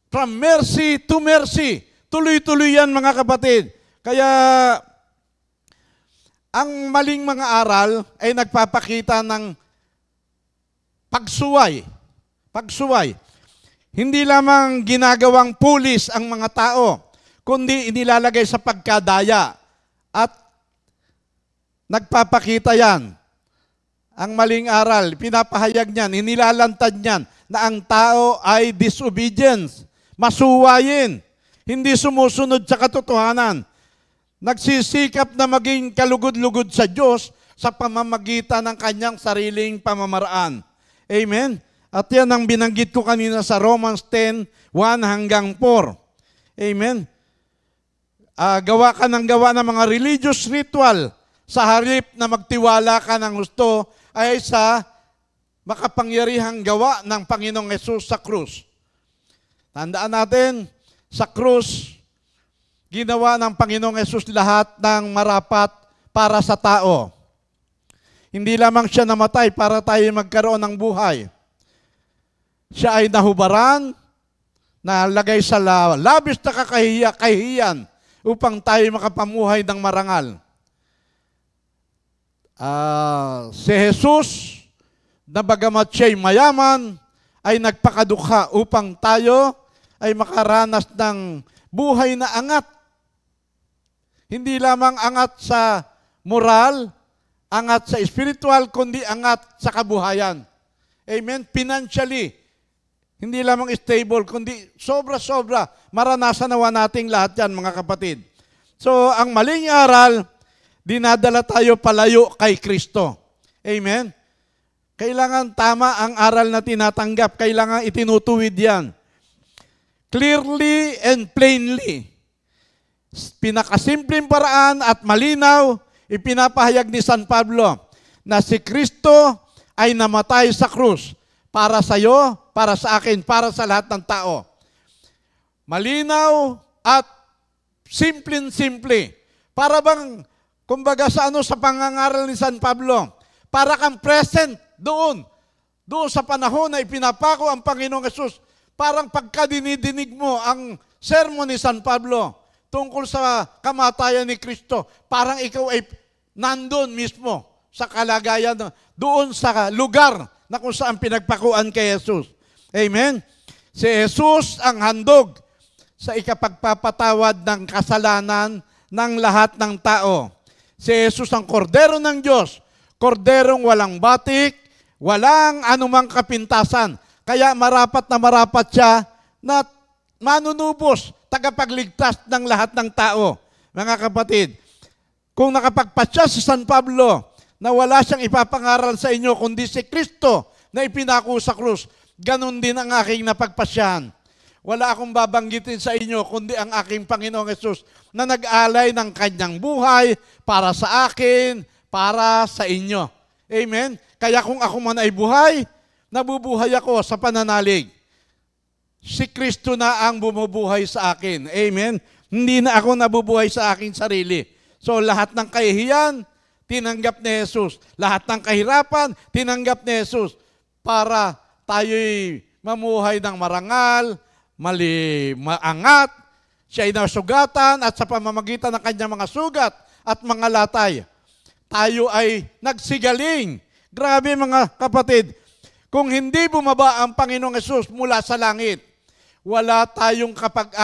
From mercy to mercy. Tuloy-tuloy yan, mga kapatid. Kaya ang maling mga aral ay nagpapakita ng pagsuway. Pagsuway. Hindi lamang ginagawang pulis ang mga tao, kundi inilalagay sa pagkadaya. At nagpapakita yan. Ang maling aral, pinapahayag niyan, inilalantad niyan na ang tao ay disobedience, masuwayin, hindi sumusunod sa katotohanan. Nagsisikap na maging kalugod-lugod sa Diyos sa pamamagitan ng kanyang sariling pamamaraan. Amen? At yan ang binanggit ko kanina sa Romans 10, 1 hanggang 4. Amen? Gawa ka ng mga religious ritual sa harip na magtiwala ka ng gusto ay sa makapangyarihang gawa ng Panginoong Hesus sa krus. Tandaan natin, sa krus, ginawa ng Panginoong Hesus lahat ng marapat para sa tao. Hindi lamang siya namatay para tayo magkaroon ng buhay. Siya ay nahubaran, nalagay sa labis na kahihiyan upang tayo makapamuhay ng marangal. Si Jesus, na bagamat siya'y mayaman, ay nagpakadukha upang tayo ay makaranas ng buhay na angat. Hindi lamang angat sa moral, angat sa spiritual, kundi angat sa kabuhayan. Amen? Financially, hindi lamang stable, kundi sobra-sobra. Maranasan nawa nating lahat yan, mga kapatid. So, ang maling aral, dinadala tayo palayo kay Kristo. Amen? Kailangan tama ang aral na tinatanggap. Kailangan itinutuwid yan. Clearly and plainly. Pinakasimpleng paraan at malinaw, ipinapahayag ni San Pablo na si Kristo ay namatay sa krus para sa iyo, para sa akin, para sa lahat ng tao. Malinaw at simple. Para bang, kumbaga sa sa pangangaral ni San Pablo, para kang present doon sa panahon na ipinapako ang Panginoong Hesus. Parang pagka dinidinig mo ang sermon ni San Pablo tungkol sa kamatayan ni Kristo, parang ikaw ay nandun mismo sa kalagayan, doon sa lugar na kung saan pinagpakuan kay Jesus. Amen? Si Jesus ang handog sa ikapagpapatawad ng kasalanan ng lahat ng tao. Si Jesus ang kordero ng Diyos, korderong walang batik, walang anumang kapintasan. Kaya marapat siya na manunubos, tagapagligtas ng lahat ng tao. Mga kapatid, kung nakapagpasya si San Pablo na wala siyang ipapangaral sa inyo kundi si Kristo na ipinako sa krus, ganun din ang aking napagpasyahan. wala akong babanggitin sa inyo kundi ang aking Panginoong Hesus na nag-alay ng kanyang buhay para sa akin, para sa inyo. Amen? Kaya kung ako man ay buhay, nabubuhay ako sa pananalig. Si Kristo na ang bumubuhay sa akin. Amen? Hindi na ako nabubuhay sa aking sarili. So lahat ng kahihiyan, tinanggap ni Jesus. Lahat ng kahirapan, tinanggap ni Jesus para tayo'y mamuhay ng marangal, maangat, siya ay nasugatan at sa pamamagitan ng kanyang mga sugat at mga latay, tayo ay nagsigaling. Grabe mga kapatid, kung hindi bumaba ang Panginoong Hesus mula sa langit, wala tayong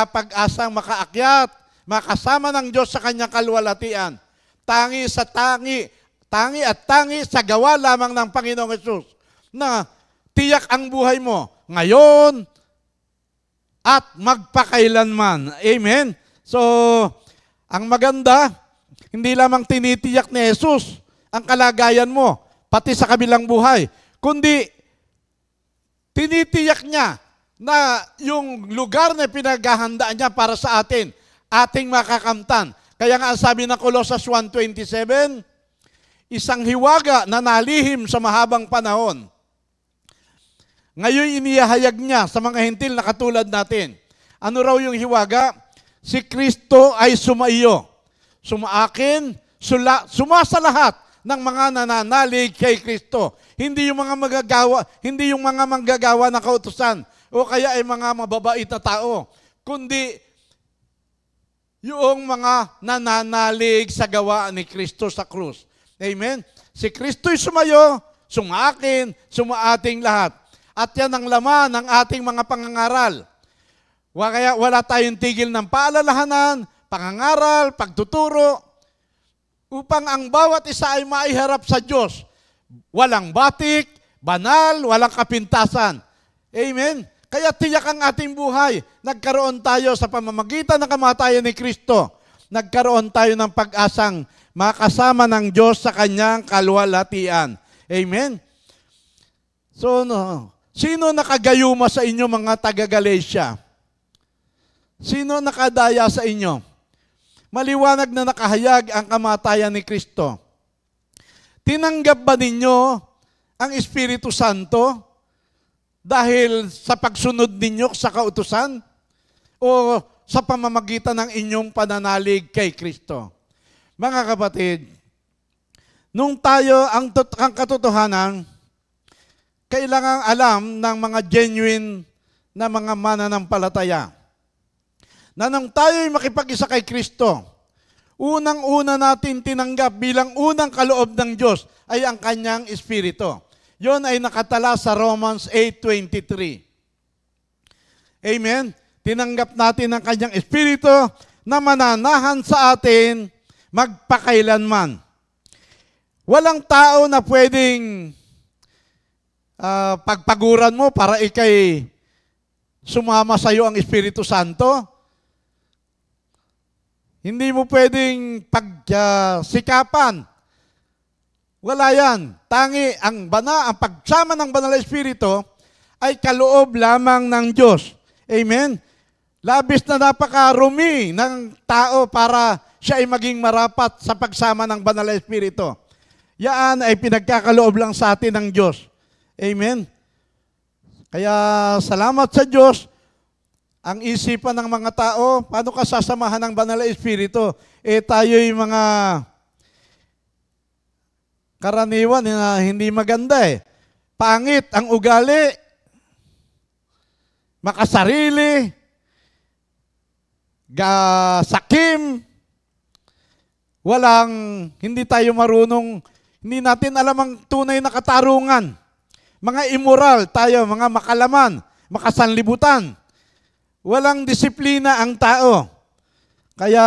pag-asang makaakyat, makasama ng Diyos sa kanyang kaluwalhatian. Tangi sa gawa lamang ng Panginoong Hesus na tiyak ang buhay mo ngayon at magpakailanman. Amen? So, ang maganda, hindi lamang tinitiyak ni Jesus ang kalagayan mo, pati sa kabilang buhay, kundi tinitiyak niya na yung lugar na pinaghahandaan niya para sa atin, ating makakamtan. Kaya nga sabi ng Colossus 1:27, isang hiwaga na nalihim sa mahabang panahon. Ngayon inihayag niya sa mga hentil na katulad natin. Ano raw yung hiwaga? Si Kristo ay sumaiyo, sumaakin, sumasa lahat ng mga nananalig kay Kristo. Hindi yung mga manggagawa ng kautusan o kaya ay mga mababait na tao, kundi yung mga nananalig sa gawa ni Kristo sa krus. Amen? Si Kristo'y sumayo, sumaakin, sumaating lahat. At yan ang laman ng ating mga pangangaral. Kaya wala tayong tigil ng paalalahanan, pangangaral, pagtuturo, upang ang bawat isa ay maiharap sa Diyos. Walang batik, banal, walang kapintasan. Amen? Kaya tiyak ang ating buhay. Nagkaroon tayo sa pamamagitan ng kamatayan ni Kristo. Nagkaroon tayo ng pag-asang makasama ng Diyos sa kanyang kaluwalhatian. Amen? So, sino nakagayuma sa inyo mga taga-Galatia? Sino nakadaya sa inyo? Maliwanag na nakahayag ang kamatayan ni Kristo. Tinanggap ba ninyo ang Espiritu Santo dahil sa pagsunod ninyo sa kautusan? O sa pamamagitan ng inyong pananalig kay Kristo? Mga kapatid, nung tayo ang katotohanan, kailangang alam ng mga genuine na mga mananampalataya na nang tayo'y makipag-isa kay Kristo, unang-una natin tinanggap bilang unang kaloob ng Diyos ay ang kanyang Espiritu. Yon ay nakatala sa Romans 8:23. Amen? Tinanggap natin ang kanyang Espiritu na mananahan sa atin magpakailanman. Walang tao na pwedeng pagpaguran mo para ikay sumama sa iyo ang Espiritu Santo. Hindi mo pwedeng pagsikapan. Wala yan. Tangi ang pagsama ng Banal na Espiritu ay kaloob lamang ng Diyos. Amen? Labis na napakarumi ng tao para siya ay maging marapat sa pagsama ng Banal na Espiritu. Yan ay pinagkakaloob lang sa atin ng Diyos. Amen? Kaya salamat sa Diyos. Ang isipan ng mga tao, paano ka sasamahan ng Banal na Espiritu? Tayo'y mga karaniwan na hindi maganda eh. Pangit ang ugali, makasarili, sakim, hindi tayo marunong, hindi natin alam ang tunay na katarungan. Mga immoral tayo, mga makalaman, makasanlibutan. Walang disiplina ang tao. Kaya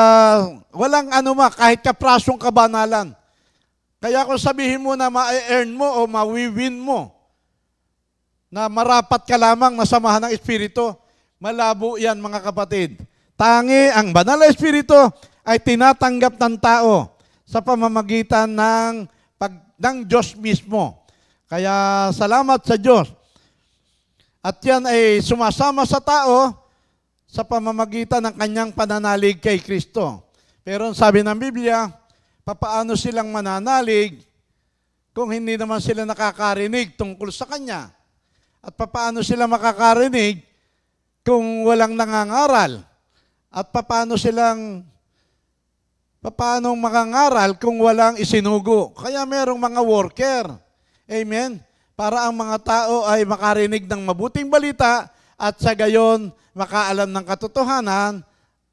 walang kahit kaprasong kabanalan. Kaya kung sabihin mo na ma-earn mo o ma-win mo, na marapat ka lamang na samahan ng Espiritu, malabo yan mga kapatid. Tangi ang Banal na Espiritu ay tinatanggap ng tao sa pamamagitan ng Diyos mismo. Kaya salamat sa Diyos. At yan ay sumasama sa tao sa pamamagitan ng kanyang pananalig kay Kristo. Pero sabi ng Biblia, papaano silang mananalig kung hindi naman sila nakakarinig tungkol sa Kanya? At papaano sila makakarinig kung walang nangangaral? At papaano makangaral kung walang isinugo? Kaya merong mga worker. Amen? Para ang mga tao ay makarinig ng mabuting balita at sa gayon makaalam ng katotohanan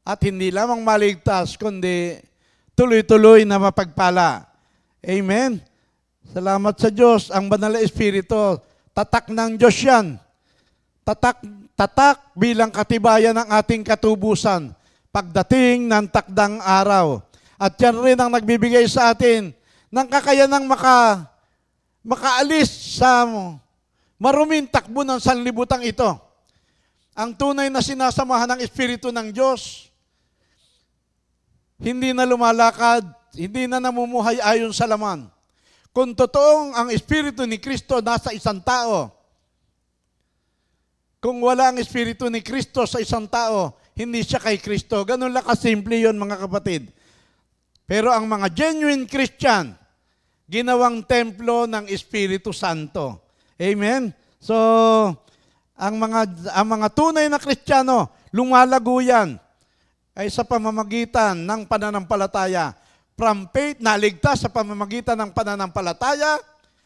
at hindi lamang maligtas kundi tuloy-tuloy na mapagpala. Amen? Salamat sa Diyos. Ang Banal na Espiritu, tatak ng Diyos yan. Tatak bilang katibayan ng ating katubusan pagdating ng takdang araw. At yan rin ang nagbibigay sa atin ng kakayanang makaalis sa maruming takbo ng sanlibutang ito. Ang tunay na sinasamahan ng Espiritu ng Diyos, hindi na lumalakad, hindi na namumuhay ayon sa laman. Kung totoong ang Espiritu ni Kristo nasa isang tao, kung wala ang Espiritu ni Kristo sa isang tao, hindi siya kay Kristo. Ganun lang kasimple yun, mga kapatid. Pero ang mga genuine Christian, ginawang templo ng Espiritu Santo. Amen? So, ang mga tunay na Kristiyano, lumalago yan ay sa pamamagitan ng pananampalataya. From faith, naligtas sa pamamagitan ng pananampalataya,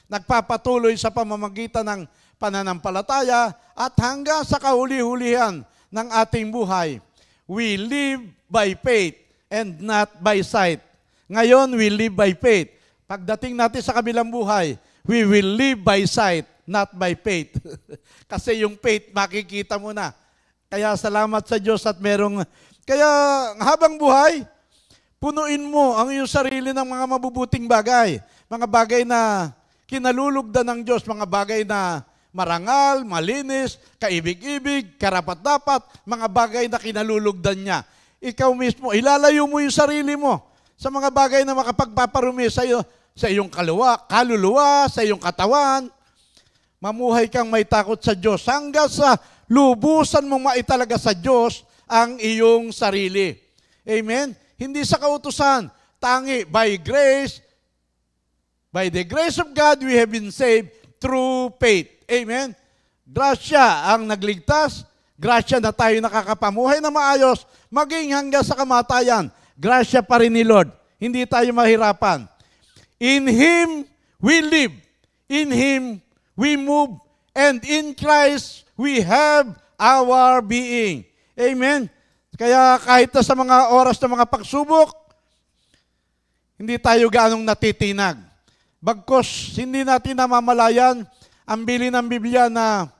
nagpapatuloy sa pamamagitan ng pananampalataya, at hanggang sa kahuli-hulihan ng ating buhay, we live by faith and not by sight. Ngayon, we live by faith. Pagdating natin sa kabilang buhay, we will live by sight, not by faith. Kasi yung faith, makikita mo na. Kaya salamat sa Diyos at merong... Kaya habang buhay, punuin mo ang iyong sarili ng mga mabubuting bagay. Mga bagay na kinalulugdan ng Diyos, mga bagay na marangal, malinis, kaibig-ibig, karapat-dapat, mga bagay na kinalulugdan niya. Ikaw mismo, ilalayo mo yung sarili mo sa mga bagay na makapagpaparumi sa iyo, sa iyong kaluluwa, sa iyong katawan. Mamuhay kang may takot sa Diyos hanggang sa lubusan mong maitalaga sa Diyos ang iyong sarili. Amen? Hindi sa kautusan, tangi, by the grace of God, we have been saved through faith. Amen? Grasya ang nagligtas, grasya na tayo nakakapamuhay na maayos, maging hanggang sa kamatayan, grasya pa rin ni Lord. Hindi tayo mahirapan. In Him we live, in Him we move, and in Christ we have our being. Amen? Kaya kahit sa mga oras ng mga pagsubok, hindi tayo gaanong natitinag. Bagkos, hindi natin namamalayan ang bilin ng Biblia na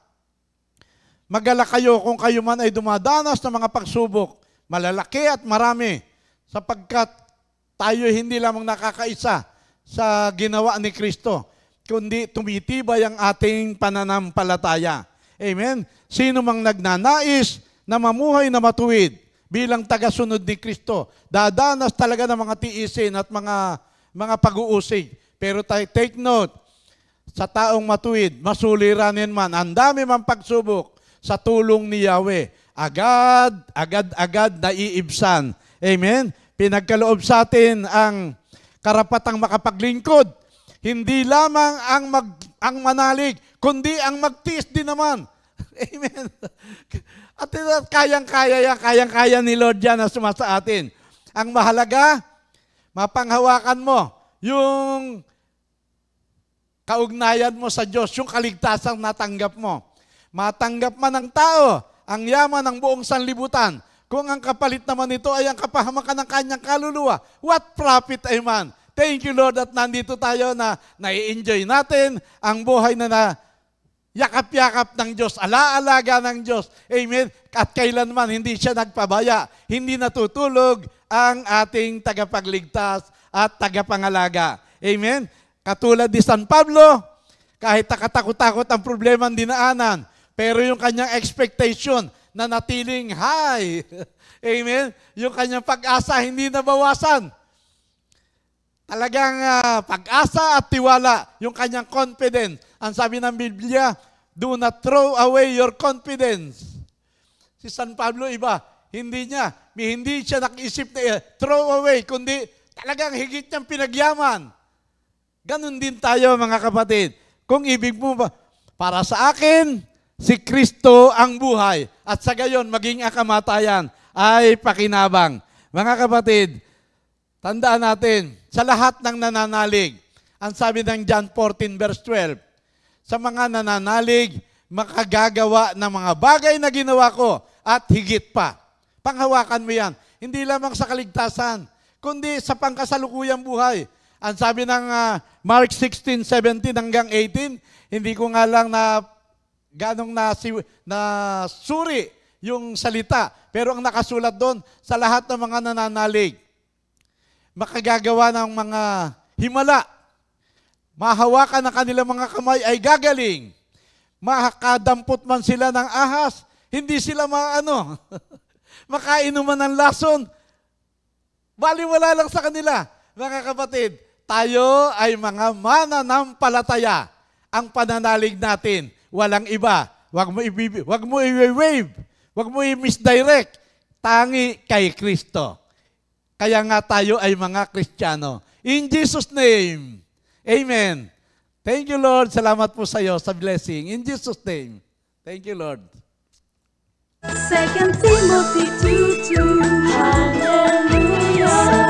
magala kayo kung kayo man ay dumadanas ng mga pagsubok, malalaki at marami, sapagkat tayo hindi lamang nakakaisa sa ginawa ni Kristo, kundi tumitibay ang ating pananampalataya. Amen? Sino mang nagnanais na mamuhay na matuwid bilang tagasunod ni Kristo, dadanas talaga ng mga tiisin at mga pag-uusig. Pero take note, sa taong matuwid, masuliranin man, ang dami man pagsubok, sa tulong ni Yahweh, agad naiibsan. Amen? Pinagkaloob sa atin ang karapatang makapaglingkod. Hindi lamang ang manalig, kundi ang magtiis din naman. Amen? At kayang-kaya ni Lord yan na sumasa atin. Ang mahalaga, mapanghawakan mo yung kaugnayan mo sa Diyos, yung kaligtasang natanggap mo. Matanggap man ng tao ang yaman ng buong sanlibutan, kung ang kapalit naman nito ay ang kapahamakan ng kanyang kaluluwa, what profit ay man? Thank you, Lord, at nandito tayo na nai-enjoy natin ang buhay na yakap-yakap ng Diyos, alaalaga ng Diyos. Amen? At kailanman hindi siya nagpabaya, hindi natutulog ang ating tagapagligtas at tagapangalaga. Amen? Katulad ni San Pablo, kahit nakatakot-takot ang problema ang dinaanan, pero yung kanyang expectation na natiling high. Amen? Yung kanyang pag-asa hindi nabawasan. Talagang pag-asa at tiwala, yung kanyang confidence. Ang sabi ng Biblia, do not throw away your confidence. Si San Pablo iba, hindi siya nag-isip na throw away, kundi talagang higit niyang pinagyaman. Ganon din tayo mga kapatid. Kung ibig mo ba, para sa akin, si Kristo ang buhay at sa gayon maging ang kamatayan ay pakinabang. Mga kapatid, tandaan natin, sa lahat ng nananalig, ang sabi ng John 14 verse 12, sa mga nananalig, makagagawa ng mga bagay na ginawa ko at higit pa. Panghawakan mo yan. Hindi lamang sa kaligtasan, kundi sa pangkasalukuyang buhay. Ang sabi ng Mark 16:17 hanggang 18, hindi ko nga lang na ganong nasuri yung salita. Pero ang nakasulat doon, sa lahat ng mga nananalig, makagagawa ng mga himala, mahawakan ng kanilang mga kamay ay gagaling. Makadampot man sila ng ahas, hindi sila makainuman ng lason. Baliwala lang sa kanila. Mga kapatid, tayo ay mga mananampalataya. Ang pananalig natin, walang iba. Wag mo i-wave. Wag mo i-misdirect. Tangi kay Kristo. Kaya nga tayo ay mga Kristiyano. In Jesus' name. Amen. Thank you, Lord. Salamat po sa iyo sa blessing. In Jesus' name. Thank you, Lord. 2 Timothy 2:2. Hallelujah.